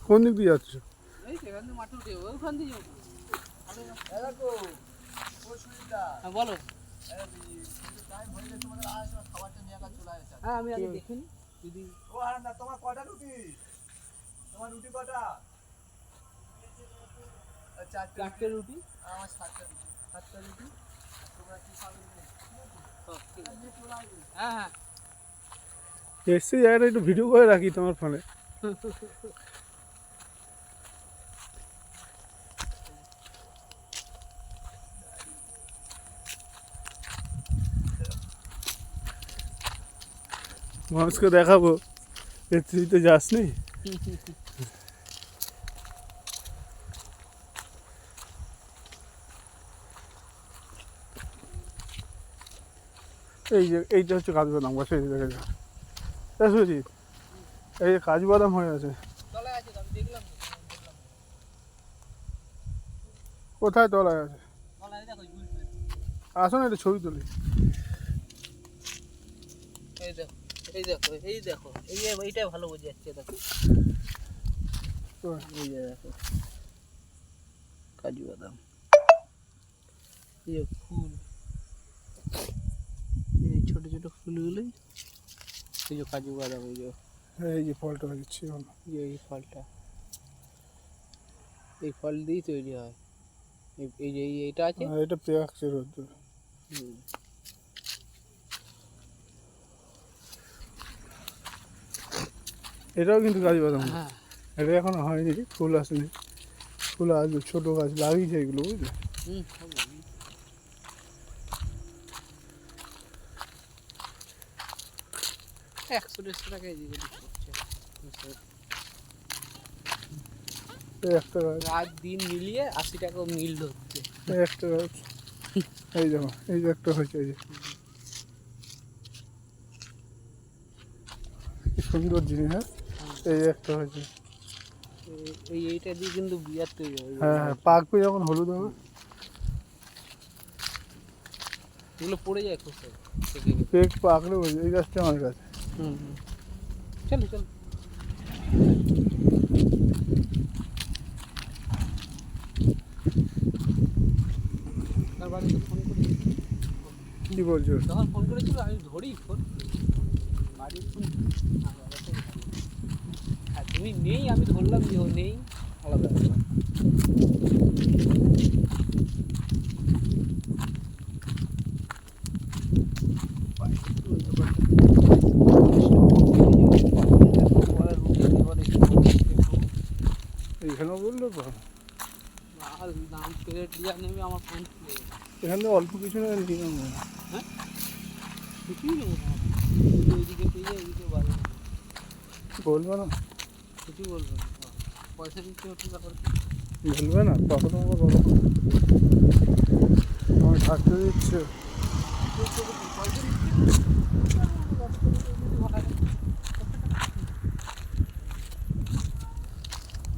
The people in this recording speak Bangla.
কোন দিক দিয়ে যাচ্ছ? এই সেখান থেকে মাঠে উঠে ওখান দিয়ে যাবো। দেখো হ্যাঁ বলো। হ্যাঁ আমি আগে দেখিনি দিদি। ও হারান্দা তোমার কটা রুটি? তোমার রুটি কটা? চারটে রুটি। আমার 7টা রুটি। 7টা রুটি। তোমরা কি খাবে? হ্যাঁ হ্যাঁ এসে জায়গাটা একটু ভিডিও করে রাখি তোমার ফোনে। মানুষকে দেখাবো তুই তো যাসনি। এই যে এইটা হচ্ছে কাজুবাদাম গাছ, এই দেখে যা সুজিত, এই যে কাজুবাদাম হয়ে আছে। তলায় আছে তো, আমি দেখলাম তো, কোথায় তলায় আছে? তলায় দেখো আসো না একটা ছবি তুলি। এই দেখো এই দেখো এই দেখো এইটাই ভালো বোঝা যাচ্ছে। দেখো এই যে দেখো কাজু বাদাম, এই ফুল, এই ছোট ছোট ফুলগুলোই এই যে কাজু বাদাম। এই যে ফলটা দিচ্ছি এই ফলটা, এই ফল দিয়েই তৈরি হয়। এই যে এইটা আছে, এটা পেঁয়াজের রোদ্দুর। এটাও কিন্তু কাজুবাদাম। হ্যাঁ এটা এখনো হয়নি, ফুল আসেনি, ফুল আসবে, ছোটো গাছ লাগিয়েছে এগুলো বুঝলি। 100-150 টাকা কেজি একটা গাছ, রাত দিন মিলিয়ে 80 টাকা মিল হচ্ছে একটা গাছ। এই দেখো এই যে একটা হয়েছে, এই যে কি সুন্দর জিনিস। হ্যাঁ এই একটা হয়েছে। এইটা দিয়ে কিন্তু বিয়ার তৈরি হয়। হ্যাঁ হ্যাঁ, পাকবে যখন হলুদ হবে। এগুলো পড়ে যায় খোসা। পেক পাকলে বোঝে। এই গাছটা আমার কাছে। চলো চলো। তার বাড়িতে ফোন করে কি বলছো? যখন ফোন করেছিল আমি ধরি ফোন, বাড়ির ফোন। আর তুমি নেই, আমি ধরলাম যে ও নেই, আলাদা ব্যাপার। এইখানেও বললো তো, আর দাম প্লেট দিয়ে নেবে আমার ফোন। এখান থেকে অল্প কিছু না নিলাম। হ্যাঁ কিছুই নেবো না, ওইদিকে পেয়ে যায়, এইদিকে বাড়ি বলবে না, কিছু বলবে না। পয়সা দিতে হচ্ছে তারপরে বলবে না, কখন আমাকে বলো, আমার থাকতে দিচ্ছে। পয়সা দিচ্ছে